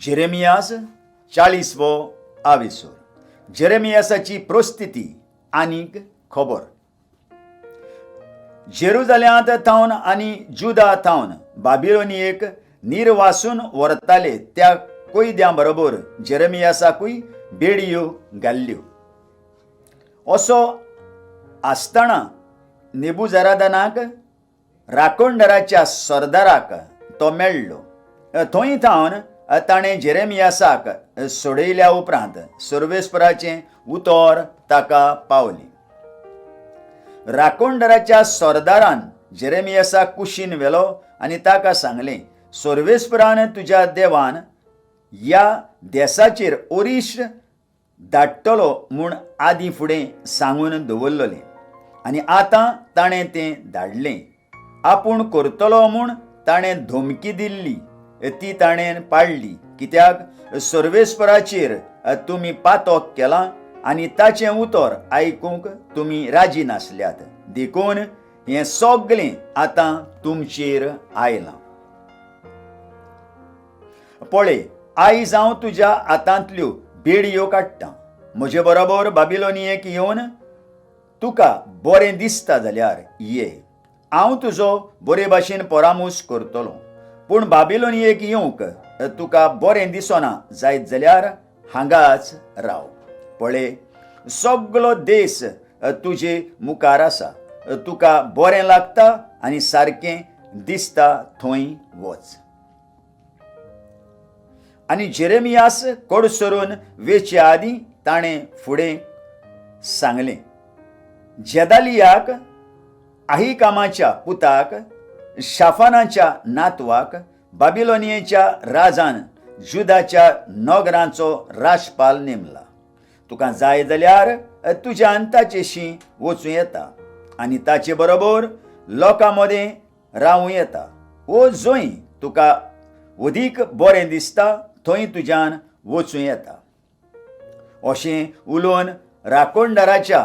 जेरेमियास 40वो आविसोर. जेरेमियासाची परिस्थिती आनीक खबर. जेरुजाल्यांत थावन आनी जुदा थावन बाबिलोनियेक निर्वासून व्हरताले त्या कैद्यां बरोबर जेरेमियासाकूय बेडयो घाल्ल्यो. असो आसतना नेबुजारादानाक राखणदाराच्या सरदाराक तो मेळ्ळो. थंय थावन ताणें जेरेमियासाक सोडयल्या उपरांत सर्वेस्पराचें उतर ताका पावलें. राखणदाराच्या सरदारान जेरेमियासाक कुशीन व्हेलो आनी ताका सांगलें, सर्वेस्परान तुज्या देवान ह्या देशाचेर ओरीश धाडटलो म्हूण आदीं फुडें सांगून दवरलें आनी आतां ताणें तें धाडलें. आपूण करतलो म्हूण ताणें धमकी दिल्ली ती ताणें पाळली, कित्याक सर्वेस्पराचेर तुमी पातक केलां आनी ताचें उतर आयकूंक तुमी राजी नासल्यात. देखून हें सगळें आतां तुमचेर आयलां. पळय, आयज हांव तुज्या हातांतल्यो बेडयो काडटां. म्हजे बरोबर बाबिलोनियेक येवन तुका बरें दिसता जाल्यार ये. हांव तुजो बरे भाशेन परामूस करतलों. पूण बाबिलोनियेक येवंक तुका बरें दिसना जायत जाल्यार हांगाच राव. पळय, सगळो देश तुजे मुखार आसा. तुका बरें लागता आनी सारकें दिसता थंय वच. आनी जेरेमियास कडसरून वेचे आदीं ताणें फुडें सांगलें, जेदालियाक, अहिकामाच्या पुताक, शाफानाच्या नातवाक बाबिलोनियेच्या राजान जुदाच्या नगरांचो राजपाल नेमला. तुका जाय जाल्यार तुज्यान ताचेशी वचूं येता आनी ताचे बरोबर लोकां मदें रावूं येता. वो जंय तुका अदीक बरें दिसता थंय तुज्यान वचूं येता. अशें उलोवन राखणदाराच्या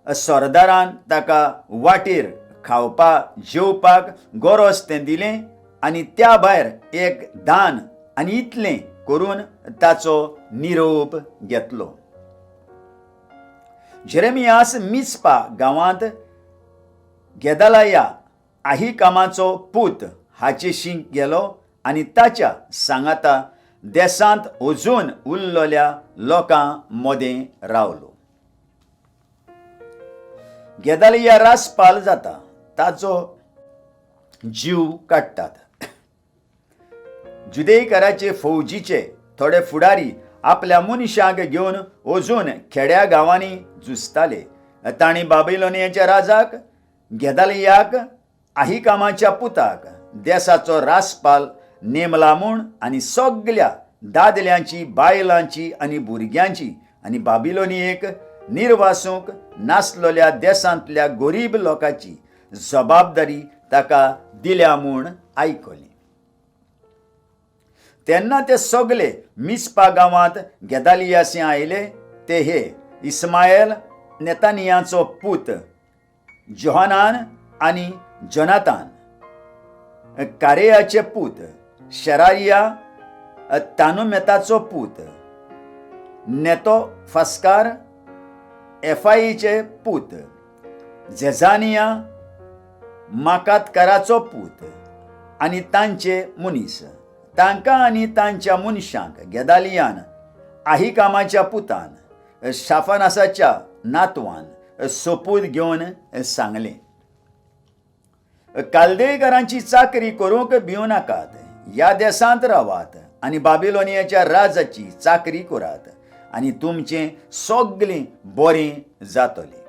सरदारान ताका वाटेर खावपाक जेवपाक गरज तें दिलें आनी त्या भायर एक दान आनी इतलें करून ताचो निरोप घेतलो. जेरेमियास मिस्पा गांवांत गेदालाया अहिकामाचो पूत हाचेशी गेलो आनी ताच्या सांगाता देशांत अजून उरलेल्या लोकां मदें रावलो. गेदालिया राजपाल जाता, ताचो जीव काडटात. जुदेयकाराचे फौजीचे थोडे फुडारी आपल्या मनशांक घेवन अजून खेड्या गांवांनी झुजताले. तांणी बाबिलोनियाच्या राजाक गेदालियाक अहिकामाच्या पुताक देशाचो राजपाल नेमला म्हूण आनी सगळ्या दादल्यांची, बायलांची आनी भुरग्यांची आनी बाबिलोनियेक निर्वासूंक नासलेल्या देशांतल्या गरीब लोकांची जबाबदारी ताका दिल्या म्हूण आयकलें. तेन्ना ते सगळे मिस्पा गांवांत गेदालियासी आयले. ते हे इस्माएल नेतानियाचो पूत जोहानान आनी जोनातान, कारेयाचे पूत शेरारिया तानुमेताचो पूत, नेतो फास्कार एफाईचे पूत, झेझानिया माकातकाराचो पूत आनी तांचे मनीस. तांकां आनी तांच्या मनशांक गेदालियान अहिकामाच्या पुतान शाफानासाच्या नातवान सोपूत घेवन सांगलें, कालदेकारांची चाकरी करूंक भिवू नाकात. ह्या देशांत रावात आनी बाबिलोनियाच्या राजाची चाकरी करात आनी तुमचें सगळें बरें जातलें.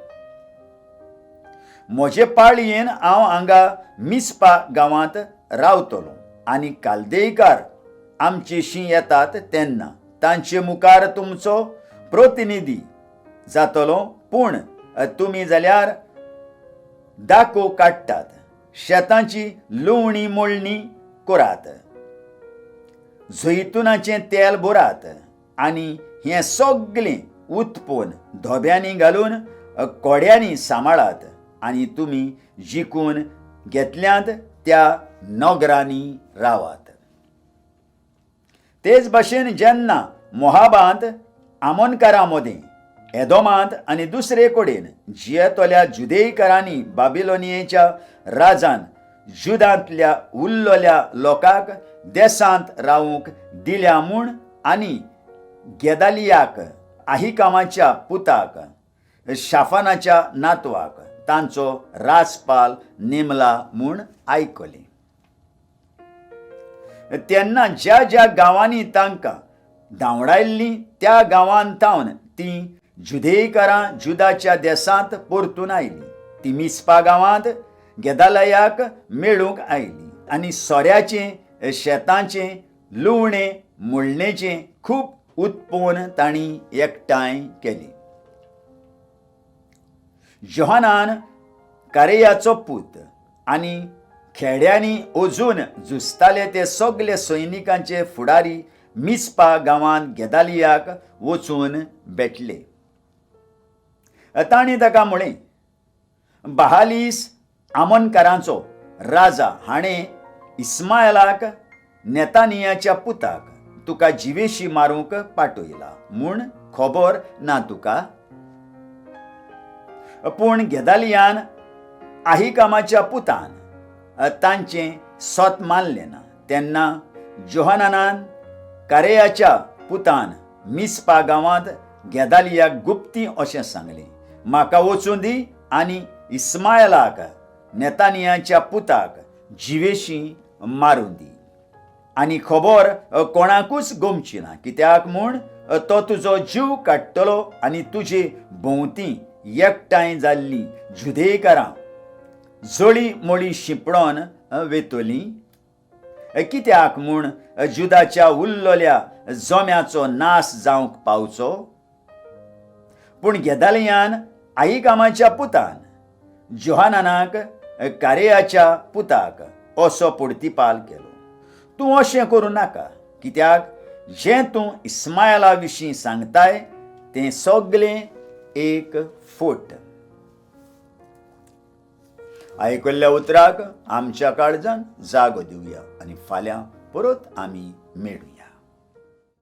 म्हजे पाळयेन हांव हांगा मिस्पा गांवांत रावतलों आनी कालदेकार आमचेशी येतात तेन्ना तांचे मुखार तुमचो प्रतिनिधी जातलो. पूण तुमी जाल्यार दाखो काडटात, शेतांची लुवणी मळणी करात, झैतुनाचें तेल भरात आनी हें सगळें उत्पन्न धोब्यांनी घालून कोड्यांनी सांबाळात आनी तुमी जिखून घेतल्यांत त्या नगरांनी रावात. तेच भाशेन जेन्ना मोहाबांत आमोनकारां मदें एदोमांत आनी दुसरे कडेन जियेतोल्या जुदेयकारांनी बाबिलोनियेच्या राजान जुदांतल्या उरलोल्या लोकांक देसांत रावूंक दिल्या म्हूण आनी गेदालियाक आहिकामाच्या पुताक शाफानाच्या नातवाक तांचो राजपाल नेमला म्हूण आयकले. तेन्ना ज्या ज्या गांवांनी तांकां धांवडायल्लीं त्या गांवांत तावन तीं जुदेयकारां जुदाच्या देसांत परतून आयलीं. ती मिस्पा गांवांत गेदालयाक मेळूंक आयलीं आनी सोऱ्याचें शेतांचें लुवणें मुळणेचें खूब उत्पन्न तांणी एकठांय केलें. योहानान कारेयाचो पूत आनी खेड्यांनी अजून झुजताले ते सगळे सैनिकांचे फुडारी मिस्पा गांवांत गेदालियाक वचून भेटले. तांणी ताका म्हळें, बहालीस आमोनकारांचो राजा हाणें इस्माएलाक नेतानियाच्या पुताक तुका जिवेशी मारूंक पाठयला म्हूण खबर ना तुका? पूण गेदालियान आहिकामाच्या पुतान तांचें सोत मानलें ना. तेन्ना योहानानान कारेयाच्या पुतान मिस्पा गांवांत गेदालियाक गुप्ती अशें सांगलें, म्हाका वचून दी आनी इस्माएलाक नेतानियाच्या पुताक जिवेशी मारून दी. आनी खबर कोणाकूच गमची ना, कित्याक म्हूण तो तुजो जीव काडटलो आनी तुजे भोंवती एकठांय जाल्लीं जुदेयकारां जळी मळी शिंपडोन वेतलीं. कित्याक म्हूण जुदाच्या उरलोल्या जोम्याचो नाश जावंक पावचो. पूण गेदालियान आहिकामाच्या पुतान योहानानाक कारेयाच्या पुताक असो परतीपाल केलो, तूं अशें करूं नाका, कित्याक जें तूं इस्माएला विशीं सांगताय तें सगळें एक फोट. आयकल्ल्या उतराक आमच्या काळजान जागो दिवया आनी फाल्यां परत आमी मेळुया.